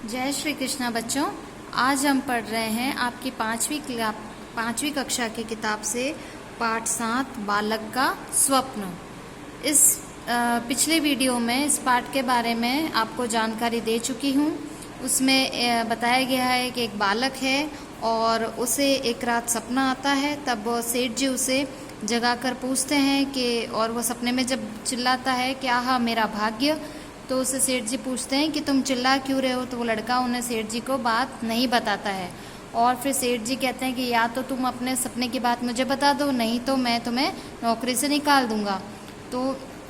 जय श्री कृष्णा बच्चों। आज हम पढ़ रहे हैं आपकी पांचवी कक्षा की किताब से पाठ 7 बालक का स्वप्न। इस पिछले वीडियो में इस पाठ के बारे में आपको जानकारी दे चुकी हूँ। उसमें बताया गया है कि एक बालक है और उसे एक रात सपना आता है। तब वो सेठ जी उसे जगाकर पूछते हैं कि, और वो सपने में जब चिल्लाता है कि आहा मेरा भाग्य, तो उसे सेठ जी पूछते हैं कि तुम चिल्ला क्यों रहे हो। तो वो लड़का उन्हें सेठ जी को बात नहीं बताता है। और फिर सेठ जी कहते हैं कि या तो तुम अपने सपने की बात मुझे बता दो, नहीं तो मैं तुम्हें नौकरी से निकाल दूंगा। तो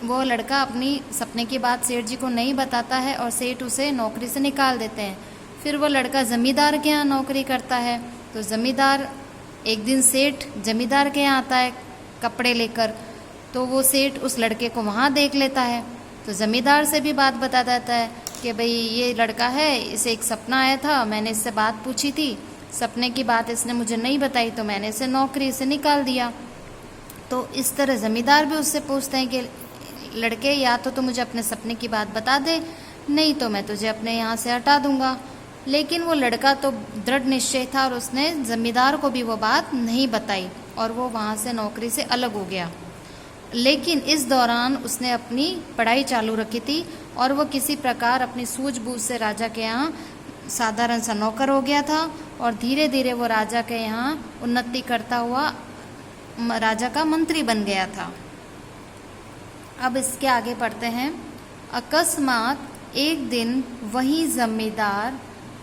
वो लड़का अपनी सपने की बात सेठ जी को नहीं बताता है और सेठ उसे नौकरी से निकाल देते हैं। फिर वो लड़का जमींदार के यहाँ नौकरी करता है। तो जमींदार एक दिन सेठ जमींदार के यहाँ आता है कपड़े लेकर। तो वो सेठ उस लड़के को वहाँ देख लेता है। तो ज़मींदार से भी बात बता देता है कि भाई ये लड़का है, इसे एक सपना आया था, मैंने इससे बात पूछी थी, सपने की बात इसने मुझे नहीं बताई तो मैंने इसे नौकरी से निकाल दिया। तो इस तरह ज़मींदार भी उससे पूछते हैं कि लड़के या तो तुम मुझे अपने सपने की बात बता दे, नहीं तो मैं तुझे अपने यहाँ से हटा दूंगा। लेकिन वो लड़का तो दृढ़ निश्चय था और उसने ज़मींदार को भी वो बात नहीं बताई और वो वहाँ से नौकरी से अलग हो गया। लेकिन इस दौरान उसने अपनी पढ़ाई चालू रखी थी और वो किसी प्रकार अपनी सूझबूझ से राजा के यहाँ साधारण सा नौकर हो गया था और धीरे धीरे वो राजा के यहाँ उन्नति करता हुआ राजा का मंत्री बन गया था। अब इसके आगे पढ़ते हैं। अकस्मात एक दिन वही जमींदार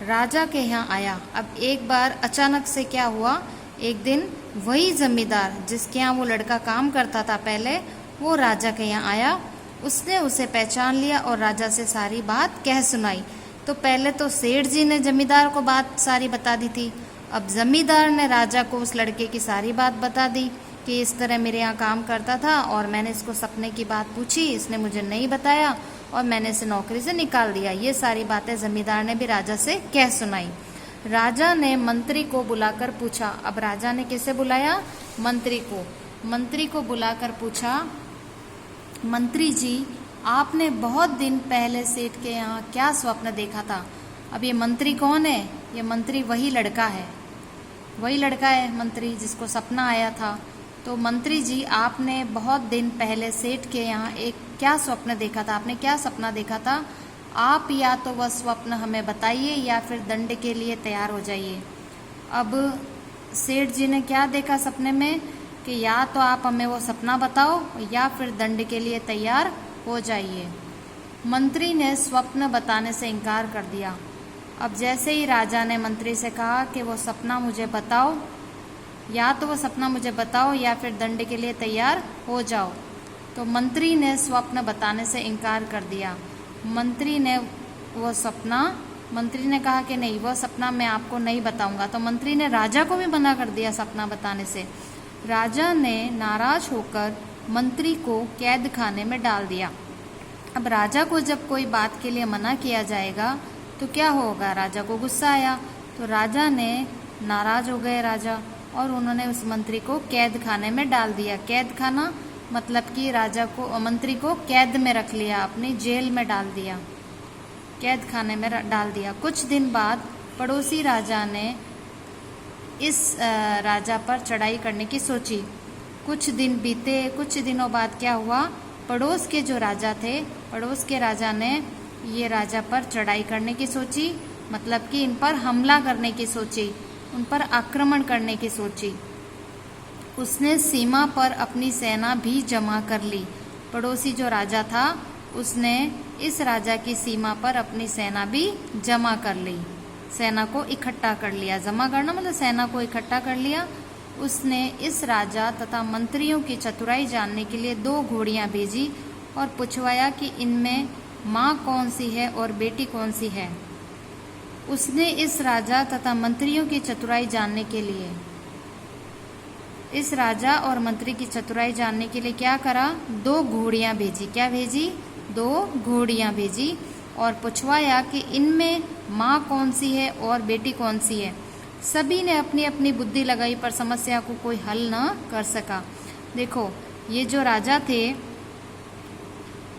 राजा के यहाँ आया। अब एक बार अचानक से क्या हुआ, एक दिन वही जमींदार जिसके यहाँ वो लड़का काम करता था पहले, वो राजा के यहाँ आया। उसने उसे पहचान लिया और राजा से सारी बात कह सुनाई। तो पहले तो सेठ जी ने जमींदार को बात सारी बता दी थी। अब जमींदार ने राजा को उस लड़के की सारी बात बता दी कि इस तरह मेरे यहाँ काम करता था और मैंने इसको सपने की बात पूछी, इसने मुझे नहीं बताया और मैंने इसे नौकरी से निकाल दिया। ये सारी बातें जमींदार ने भी राजा से कह सुनाई। राजा ने मंत्री को बुलाकर पूछा। अब राजा ने किसे बुलाया? मंत्री को बुलाकर पूछा, मंत्री जी आपने बहुत दिन पहले सेठ के यहाँ क्या स्वप्न देखा था? अब ये मंत्री कौन है? ये मंत्री वही लड़का है मंत्री जिसको सपना आया था। तो मंत्री जी आपने बहुत दिन पहले सेठ के यहाँ एक क्या स्वप्न देखा था? आपने क्या सपना देखा था? आप या तो वह स्वप्न हमें बताइए या फिर दंड के लिए तैयार हो जाइए। अब सेठ जी ने क्या देखा सपने में कि या तो आप हमें वो सपना बताओ या फिर दंड के लिए तैयार हो जाइए। मंत्री ने स्वप्न बताने से इनकार कर दिया। अब जैसे ही राजा ने मंत्री से कहा कि वो सपना मुझे बताओ, या तो वो सपना मुझे बताओ या फिर दंड के लिए तैयार हो जाओ, तो मंत्री ने स्वप्न बताने से इनकार कर दिया। मंत्री ने कहा कि नहीं, वह सपना मैं आपको नहीं बताऊंगा। तो मंत्री ने राजा को भी मना कर दिया सपना बताने से। राजा ने नाराज होकर मंत्री को कैद खाने में डाल दिया। अब राजा को जब कोई बात के लिए मना किया जाएगा तो क्या होगा? राजा को गुस्सा आया। तो राजा ने नाराज हो गए राजा और उन्होंने उस मंत्री को कैद खाने में डाल दिया। कैद खाना मतलब कि मंत्री को कैद में रख लिया, अपनी जेल में डाल दिया, कैद खाने में डाल दिया। कुछ दिन बाद पड़ोसी राजा ने इस राजा पर चढ़ाई करने की सोची। कुछ दिन बीते। कुछ दिनों बाद क्या हुआ, पड़ोस के जो राजा थे, पड़ोस के राजा ने ये राजा पर चढ़ाई करने की सोची, मतलब कि इन पर हमला करने की सोची, उन पर आक्रमण करने की सोची। उसने सीमा पर अपनी सेना भी जमा कर ली। पड़ोसी जो राजा था उसने इस राजा की सीमा पर अपनी सेना भी जमा कर ली, सेना को इकट्ठा कर लिया। जमा करना मतलब सेना को इकट्ठा कर लिया। उसने इस राजा तथा मंत्रियों की चतुराई जानने के लिए 2 घोड़ियां भेजी और पूछवाया कि इनमें माँ कौन सी है और बेटी कौन सी है। उसने इस राजा तथा मंत्रियों की चतुराई जानने के लिए, इस राजा और मंत्री की चतुराई जानने के लिए क्या करा? 2 घोड़ियां भेजी। क्या भेजी? 2 घोड़ियां भेजी और पूछवाया कि इनमें माँ कौन सी है और बेटी कौन सी है। सभी ने अपनी अपनी बुद्धि लगाई पर समस्या को कोई हल न कर सका। देखो, ये जो राजा थे,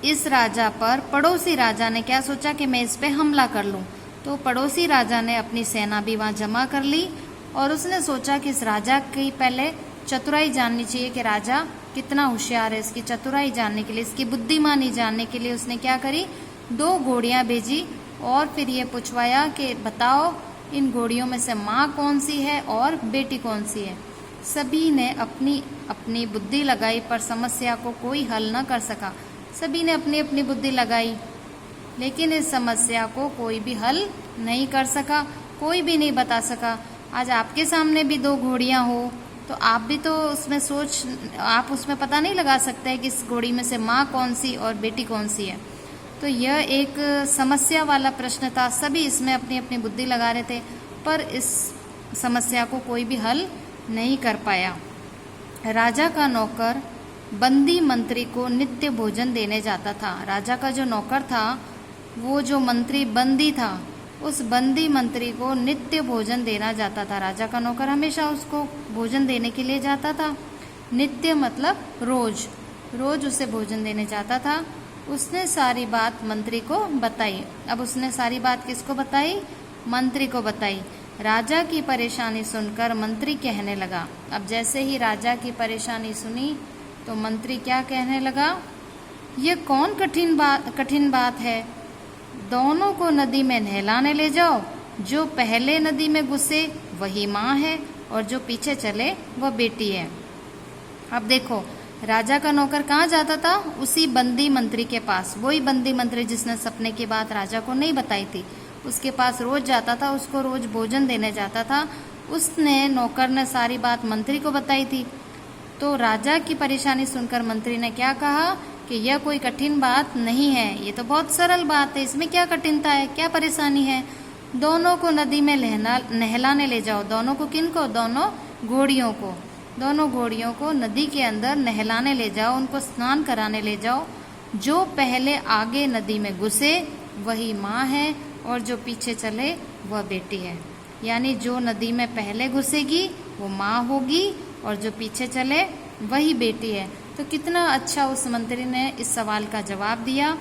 इस राजा पर पड़ोसी राजा ने क्या सोचा कि मैं इस पे हमला कर लूं। तो पड़ोसी राजा ने अपनी सेना भी वहाँ जमा कर ली और उसने सोचा कि इस राजा की पहले चतुराई जाननी चाहिए कि राजा कितना होशियार है। इसकी चतुराई जानने के लिए, इसकी बुद्धिमानी जानने के लिए उसने क्या करी, 2 घोड़ियां भेजी और फिर ये पूछवाया कि बताओ इन घोड़ियों में से माँ कौन सी है और बेटी कौन सी है। सभी ने अपनी अपनी बुद्धि लगाई पर समस्या को कोई हल न कर सका। सभी ने अपनी अपनी बुद्धि लगाई लेकिन इस समस्या को कोई भी हल नहीं कर सका, कोई भी नहीं बता सका। आज आपके सामने भी 2 घोड़ियां हो तो आप भी तो उसमें आप उसमें पता नहीं लगा सकते कि इस घोड़ी में से माँ कौन सी और बेटी कौन सी है। तो यह एक समस्या वाला प्रश्न था। सभी इसमें अपनी अपनी बुद्धि लगा रहे थे पर इस समस्या को कोई भी हल नहीं कर पाया। राजा का नौकर बंदी मंत्री को नित्य भोजन देने जाता था। राजा का जो नौकर था, वो जो मंत्री बंदी था, उस बंदी मंत्री को नित्य भोजन देना जाता था। राजा का नौकर हमेशा उसको भोजन देने के लिए जाता था। नित्य मतलब रोज, रोज उसे भोजन देने जाता था। उसने सारी बात मंत्री को बताई। अब उसने सारी बात किसको बताई, मंत्री को बताई। राजा की परेशानी सुनकर मंत्री कहने लगा, अब जैसे ही राजा की परेशानी सुनी तो मंत्री क्या कहने लगा, ये कौन कठिन बात है। दोनों को नदी में नहलाने ले जाओ। जो पहले नदी में घुसे वही माँ है और जो पीछे चले वह बेटी है। अब देखो, राजा का नौकर कहाँ जाता था, उसी बंदी मंत्री के पास। वही बंदी मंत्री जिसने सपने की बात राजा को नहीं बताई थी, उसके पास रोज जाता था, उसको रोज भोजन देने जाता था। उसने नौकर ने सारी बात मंत्री को बताई थी। तो राजा की परेशानी सुनकर मंत्री ने क्या कहा कि यह कोई कठिन बात नहीं है, ये तो बहुत सरल बात है, इसमें क्या कठिनता है, क्या परेशानी है। दोनों को नदी में नहलाने ले जाओ। दोनों को किनको, दोनों घोड़ियों को। दोनों घोड़ियों को नदी के अंदर नहलाने ले जाओ, उनको स्नान कराने ले जाओ। जो पहले आगे नदी में घुसे वही माँ है और जो पीछे चले वह बेटी है। यानी जो नदी में पहले घुसेगी वो माँ होगी और जो पीछे चले वही बेटी है। तो कितना अच्छा उस मंत्री ने इस सवाल का जवाब दिया,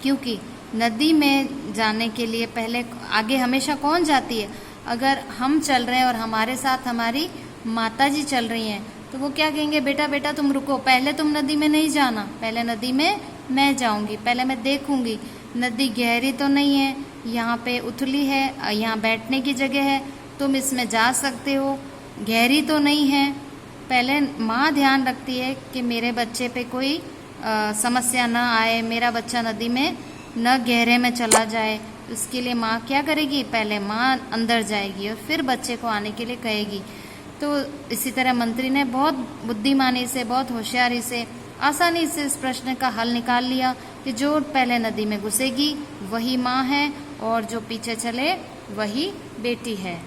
क्योंकि नदी में जाने के लिए पहले आगे हमेशा कौन जाती है। अगर हम चल रहे हैं और हमारे साथ हमारी माता जी चल रही हैं तो वो क्या कहेंगे, बेटा बेटा तुम रुको, पहले तुम नदी में नहीं जाना, पहले नदी में मैं जाऊंगी, पहले मैं देखूंगी नदी गहरी तो नहीं है, यहाँ पे उथली है, यहाँ बैठने की जगह है, तुम इसमें जा सकते हो, गहरी तो नहीं है। पहले माँ ध्यान रखती है कि मेरे बच्चे पे कोई समस्या ना आए, मेरा बच्चा नदी में न गहरे में चला जाए। उसके लिए माँ क्या करेगी, पहले माँ अंदर जाएगी और फिर बच्चे को आने के लिए कहेगी। तो इसी तरह मंत्री ने बहुत बुद्धिमानी से, बहुत होशियारी से, आसानी से इस प्रश्न का हल निकाल लिया कि जो पहले नदी में घुसेगी वही माँ है और जो पीछे चले वही बेटी है।